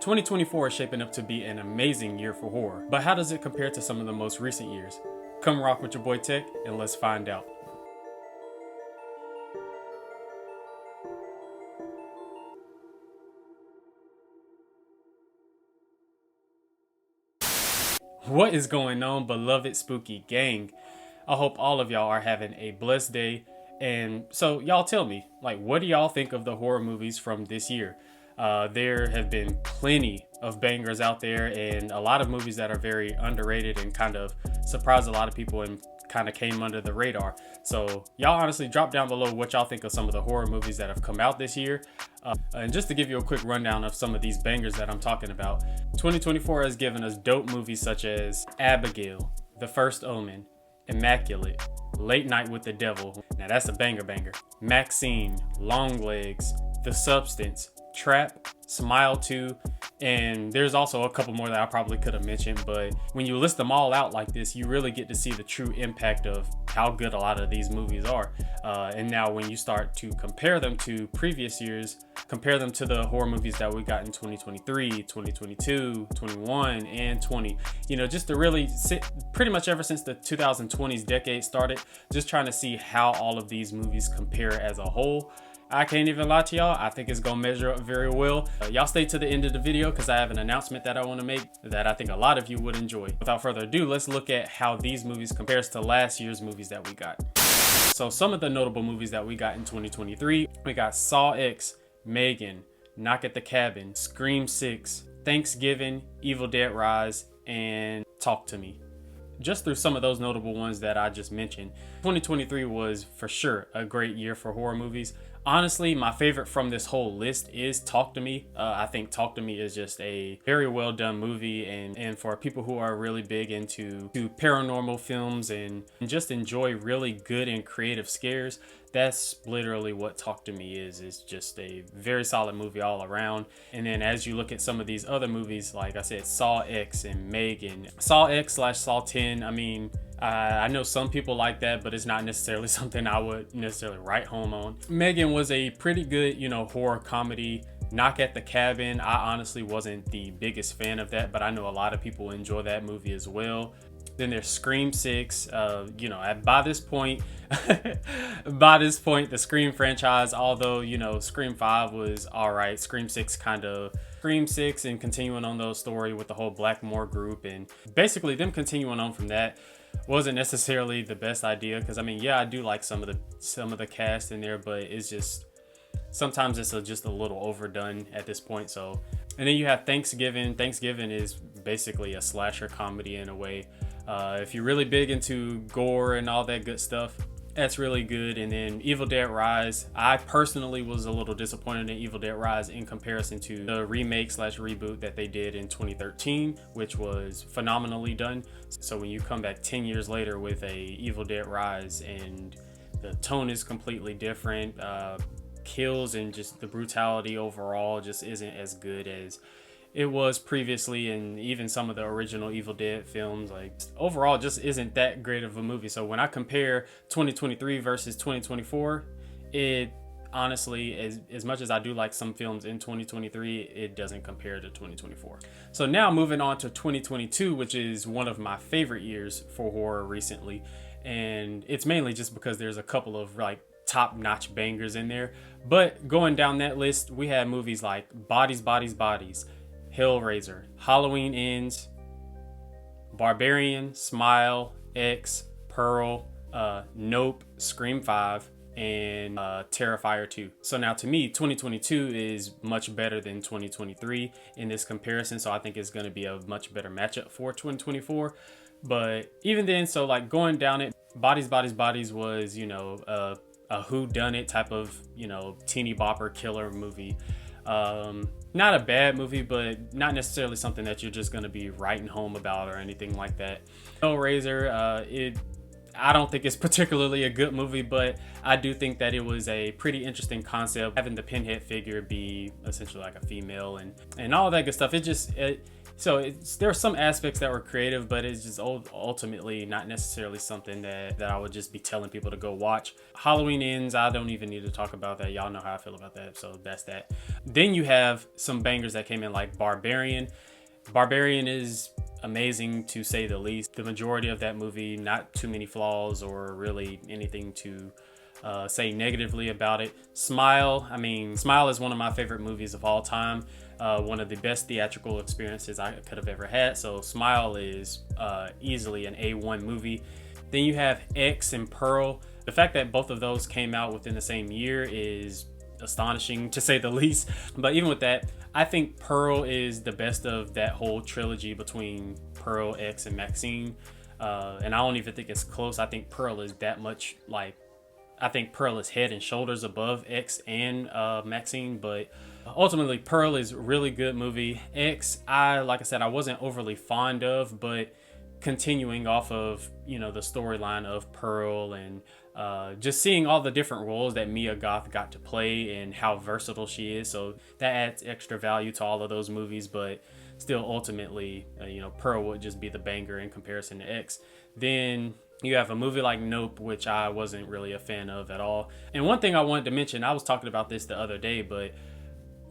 2024 is shaping up to be an amazing year for horror, but how does it compare to some of the most recent years? Come rock with your boy Tech and let's find out. What is going on, beloved spooky gang? I hope all of y'all are having a blessed day. And so y'all tell me, what do y'all think of the horror movies from this year? There have been plenty of bangers out there and a lot of movies that are very underrated and kind of surprised a lot of people and kind of came under the radar. So y'all honestly drop down below what y'all think of some of the horror movies that have come out this year. And just to give you a quick rundown of some of these bangers that I'm talking about, 2024 has given us dope movies such as Abigail, The First Omen, Immaculate, Late Night with the Devil, now that's a banger, Maxine, Longlegs, The Substance, Trap, Smile 2, and there's also a couple more that I probably could have mentioned, but when you list them all out like this, you really get to see the true impact of how good a lot of these movies are. And now when you start to compare them to previous years, compare them to the horror movies that we got in 2023, 2022, 21, and 20, just to really sit pretty much ever since the 2020s decade started, just trying to see how all of these movies compare as a whole. I can't even lie to y'all, I think it's gonna measure up very well. Y'all stay to the end of the video because I have an announcement that I want to make that I think a lot of you would enjoy. Without further ado, let's look at how these movies compares to last year's movies that we got. So some of the notable movies that we got in 2023, we got Saw X, Megan, Knock at the Cabin, Scream 6, Thanksgiving, Evil Dead Rise, and Talk to Me. Just through some of those notable ones that I just mentioned, 2023 was for sure a great year for horror movies. Honestly, my favorite from this whole list is Talk to Me. I think Talk to Me is just a very well done movie, and for people who are really big into paranormal films and just enjoy really good and creative scares, that's literally what Talk to Me is. It's just a very solid movie all around. And then as you look at some of these other movies, like I said, Saw X and Megan, Saw X/Saw 10, I know some people like that, but it's not necessarily something I would necessarily write home on. Megan was a pretty good, horror comedy. Knock at the Cabin, I honestly wasn't the biggest fan of that, but I know a lot of people enjoy that movie as well. Then there's Scream 6. By this point, the Scream franchise, although, Scream 5 was all right, Scream 6 and continuing on those story with the whole Blackmore group, and basically them continuing on from that wasn't necessarily the best idea, because I do like some of the cast in there, but it's just sometimes it's just a little overdone at this point. So, and then you have Thanksgiving. Thanksgiving is basically a slasher comedy in a way. If you're really big into gore and all that good stuff, that's really good. And then Evil Dead Rise, I personally was a little disappointed in Evil Dead Rise in comparison to the remake/reboot that they did in 2013, which was phenomenally done. So when you come back 10 years later with a Evil Dead Rise and the tone is completely different, kills and just the brutality overall just isn't as good as it was previously, and even some of the original Evil Dead films, overall just isn't that great of a movie. So when I compare 2023 versus 2024, it honestly, as much as I do like some films in 2023, it doesn't compare to 2024. So now moving on to 2022, which is one of my favorite years for horror recently, and it's mainly just because there's a couple of top-notch bangers in there. But going down that list, we have movies like Bodies, Hellraiser, Halloween Ends, Barbarian, Smile, X, Pearl, Nope, Scream 5, and Terrifier 2. So now to me, 2022 is much better than 2023 in this comparison, so I think it's going to be a much better matchup for 2024. But even then, so going down it, Bodies was, a whodunit type of, teeny bopper killer movie. Not a bad movie, but not necessarily something that you're just going to be writing home about or anything like that. Hellraiser, I don't think it's particularly a good movie, but I do think that it was a pretty interesting concept, having the Pinhead figure be essentially like a female and all that good stuff. So there are some aspects that were creative, but it's just ultimately not necessarily something that I would just be telling people to go watch. Halloween Ends, I don't even need to talk about that. Y'all know how I feel about that, so that's that. Then you have some bangers that came in, like Barbarian. Barbarian is amazing, to say the least. The majority of that movie, not too many flaws or really anything to say negatively about it. Smile, I mean, Smile is one of my favorite movies of all time. One of the best theatrical experiences I could have ever had. So Smile is easily an A1 movie. Then you have X and Pearl. The fact that both of those came out within the same year is astonishing, to say the least. But even with that, I think Pearl is the best of that whole trilogy between Pearl, X, and Maxine. And I don't even think it's close. I think Pearl is that much like, I think Pearl is head and shoulders above X and Maxine, but ultimately Pearl is a really good movie. X, like I said, I wasn't overly fond of, but continuing off of, the storyline of Pearl and just seeing all the different roles that Mia Goth got to play and how versatile she is, so that adds extra value to all of those movies. But still, ultimately, Pearl would just be the banger in comparison to X. Then you have a movie like Nope, which I wasn't really a fan of at all. And one thing I wanted to mention, I was talking about this the other day, but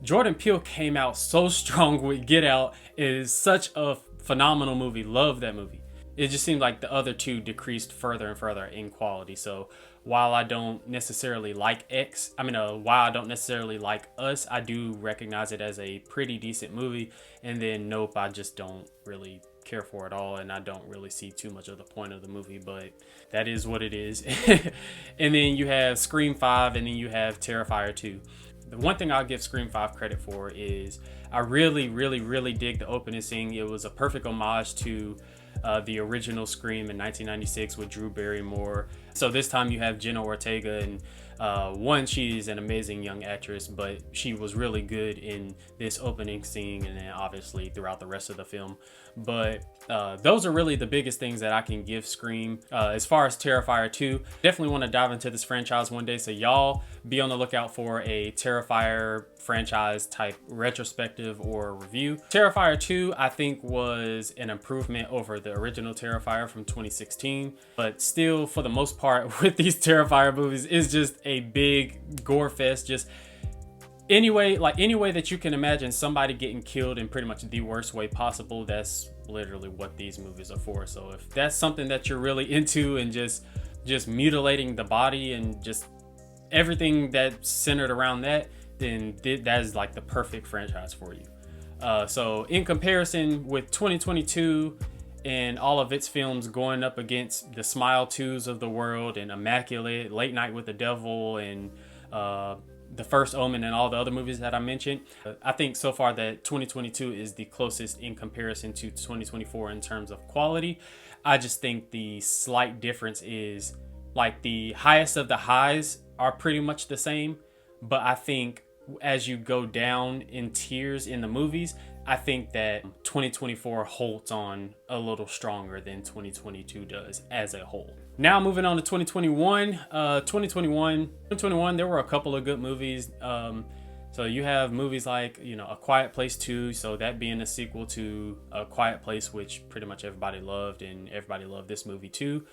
Jordan Peele came out so strong with Get Out. It is such a phenomenal movie. Love that movie. It just seemed like the other two decreased further and further in quality. So while I don't necessarily like while I don't necessarily like Us, I do recognize it as a pretty decent movie. And then Nope, I just don't really care for at all, and I don't really see too much of the point of the movie, but that is what it is. And then you have Scream 5, and then you have Terrifier 2. The one thing I'll give Scream 5 credit for is I really, really, really dig the opening scene. It was a perfect homage to the original Scream in 1996 with Drew Barrymore. So this time you have Jenna Ortega, and she's an amazing young actress, but she was really good in this opening scene and then obviously throughout the rest of the film. But those are really the biggest things that I can give Scream. As far as Terrifier 2, definitely want to dive into this franchise one day, so y'all be on the lookout for a Terrifier franchise type retrospective or review. Terrifier 2, I think, was an improvement over the original Terrifier from 2016, but still, for the most part, with these Terrifier movies, is just a big gore fest. Just any way that you can imagine somebody getting killed in pretty much the worst way possible, that's literally what these movies are for. So if that's something that you're really into, and just mutilating the body and just everything that's centered around that, then that is like the perfect franchise for you. So in comparison with 2022 and all of its films going up against the Smile 2s of the world and Immaculate, Late Night with the Devil, and The First Omen, and all the other movies that I mentioned, I think so far that 2022 is the closest in comparison to 2024 in terms of quality. I just think the slight difference is, like, the highest of the highs are pretty much the same, but I think as you go down in tiers in the movies, I think that 2024 holds on a little stronger than 2022 does as a whole. Now moving on to 2021. 2021, there were a couple of good movies. So you have movies like, A Quiet Place 2, so that being a sequel to A Quiet Place, which pretty much everybody loved, and everybody loved this movie too.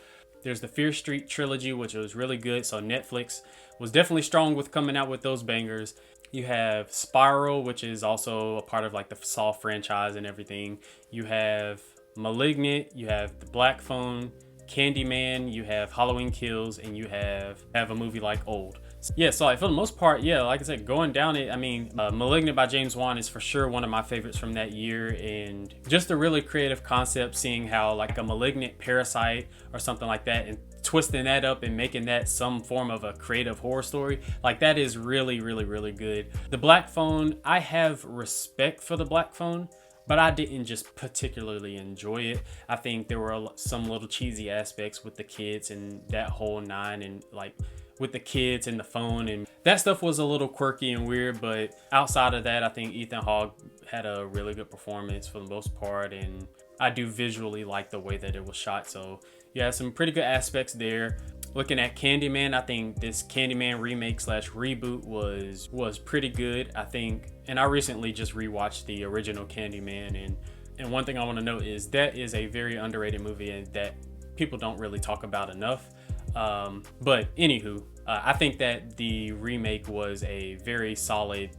There's the Fear Street trilogy, which was really good, so Netflix was definitely strong with coming out with those bangers. You have Spiral, which is also a part of like the Saw franchise and everything. You have Malignant, you have The Black Phone, Candyman, you have Halloween Kills, and you have a movie like Old. Yeah, so like for the most part, yeah, like I said, going down it, I mean, Malignant by James Wan is for sure one of my favorites from that year, and just a really creative concept, seeing how like a malignant parasite or something like that, and twisting that up and making that some form of a creative horror story, like that is really, really, really good. The Black Phone, I have respect for The Black Phone, but I didn't just particularly enjoy it. I think there were some little cheesy aspects with the kids and that whole nine, and like with the kids and the phone, and that stuff was a little quirky and weird, but outside of that, I think Ethan Hawke had a really good performance for the most part, and I do visually like the way that it was shot, so yeah, some pretty good aspects there. Looking at Candyman, I think this Candyman remake / reboot was pretty good, I think, and I recently just rewatched the original Candyman, and And one thing I want to note is that is a very underrated movie and that people don't really talk about enough. But anywho, I think that the remake was a very solid,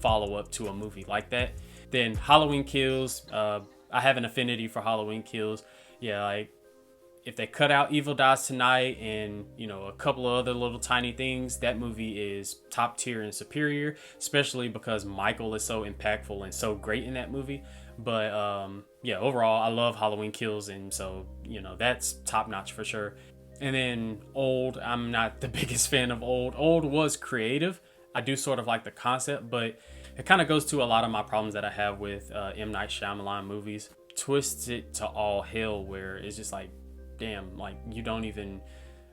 follow up to a movie like that. Then Halloween Kills. I have an affinity for Halloween Kills. Yeah, like if they cut out Evil Dies Tonight and a couple of other little tiny things, that movie is top tier and superior, especially because Michael is so impactful and so great in that movie. But yeah, overall I love Halloween Kills, and so that's top notch for sure. And then Old, I'm not the biggest fan of Old. Old was creative. I do sort of like the concept, but it kind of goes to a lot of my problems that I have with M. Night Shyamalan movies. Twists it to all hell, where it's just like, damn, like you don't even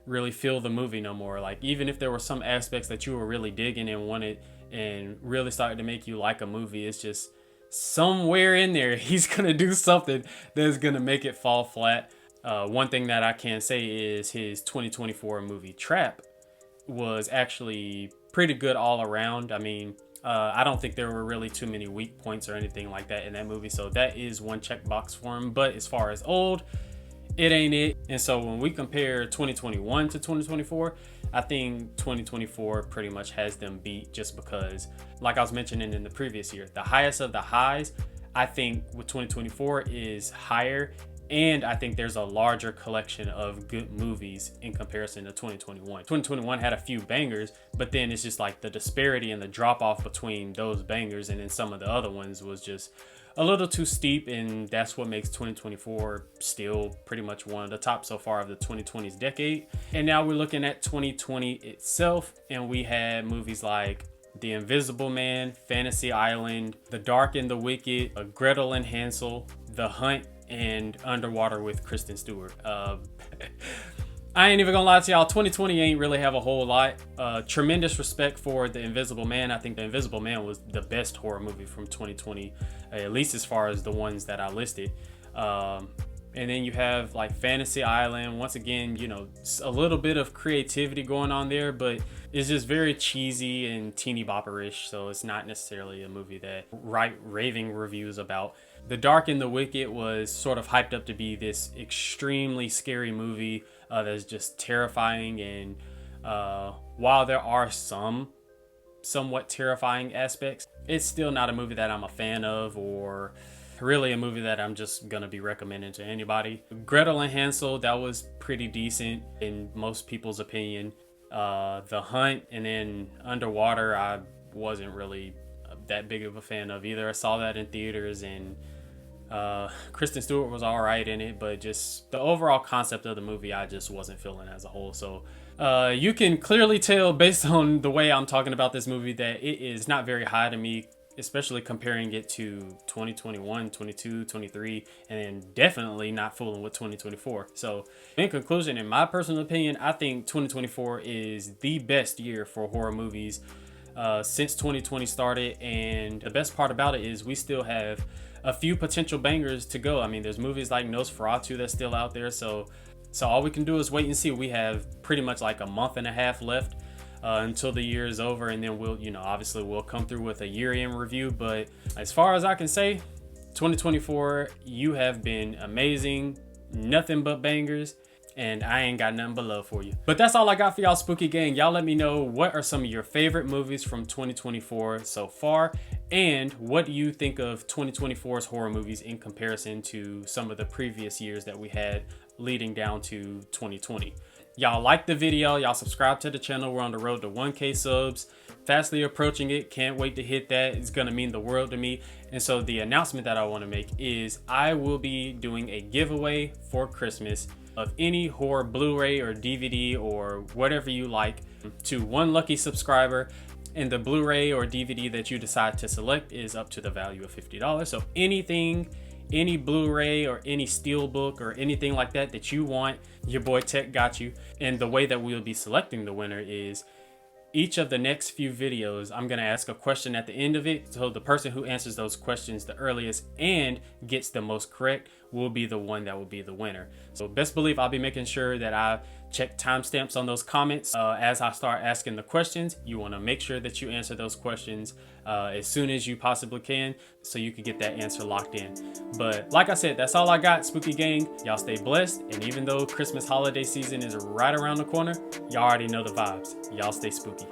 really feel the movie no more. Like even if there were some aspects that you were really digging and wanted and really started to make you like a movie, it's just somewhere in there he's gonna do something that's gonna make it fall flat. One thing that I can say is his 2024 movie Trap was actually pretty good all around. I mean, I don't think there were really too many weak points or anything like that in that movie, so that is one checkbox for him. But as far as Old, it ain't it. And so when we compare 2021 to 2024, I think 2024 pretty much has them beat, just because, like I was mentioning in the previous year, the highest of the highs, I think with 2024 is higher. And I think there's a larger collection of good movies in comparison to 2021. 2021 had a few bangers, but then it's just like the disparity and the drop off between those bangers and then some of the other ones was just a little too steep, and that's what makes 2024 still pretty much one of the top so far of the 2020s decade. And now we're looking at 2020 itself, and we had movies like The Invisible Man, Fantasy Island, The Dark and the Wicked, Gretel and Hansel, The Hunt, and Underwater with Kristen Stewart. I ain't even gonna lie to y'all, 2020 ain't really have a whole lot. Tremendous respect for The Invisible Man. I think The Invisible Man was the best horror movie from 2020, at least as far as the ones that I listed. And then you have like Fantasy Island. Once again, a little bit of creativity going on there, but it's just very cheesy and teeny bopperish, so it's not necessarily a movie that write raving reviews about. The Dark and the Wicked was sort of hyped up to be this extremely scary movie that's just terrifying, and while there are some somewhat terrifying aspects, it's still not a movie that I'm a fan of, or really a movie that I'm just gonna be recommending to anybody. Gretel and Hansel, that was pretty decent in most people's opinion. The Hunt and then Underwater, I wasn't really that big of a fan of either. I saw that in theaters, and Kristen Stewart was all right in it, but just the overall concept of the movie I just wasn't feeling as a whole. So you can clearly tell based on the way I'm talking about this movie that it is not very high to me, especially comparing it to 2021, 22, 23, and then definitely not fooling with 2024. So in conclusion, in my personal opinion, I think 2024 is the best year for horror movies since 2020 started. And the best part about it is we still have a few potential bangers to go. I mean, there's movies like Nosferatu that's still out there. So all we can do is wait and see. We have pretty much like a month and a half left until the year is over, and then we'll, obviously we'll come through with a year-end review. But as far as I can say, 2024, you have been amazing, nothing but bangers, and I ain't got nothing but love for you. But that's all I got for y'all, Spooky Gang. Y'all let me know, what are some of your favorite movies from 2024 so far, and what do you think of 2024's horror movies in comparison to some of the previous years that we had leading down to 2020. Y'all like the video, y'all subscribe to the channel. We're on the road to 1K subs, fastly approaching it. Can't wait to hit that. It's gonna mean the world to me. And so the announcement that I want to make is I will be doing a giveaway for Christmas of any horror Blu-ray or DVD or whatever you like to one lucky subscriber. And the Blu-ray or DVD that you decide to select is up to the value of $50. So anything, any Blu-ray or any Steelbook or anything like that that you want, your boy Tech got you. And the way that we'll be selecting the winner is each of the next few videos, I'm going to ask a question at the end of it. So the person who answers those questions the earliest and gets the most correct will be the one that will be the winner. So best believe I'll be making sure that I check timestamps on those comments as I start asking the questions. You want to make sure that you answer those questions as soon as you possibly can so you can get that answer locked in. But like I said, that's all I got, Spooky Gang. Y'all stay blessed, and even though Christmas holiday season is right around the corner, y'all already know the vibes. Y'all stay spooky.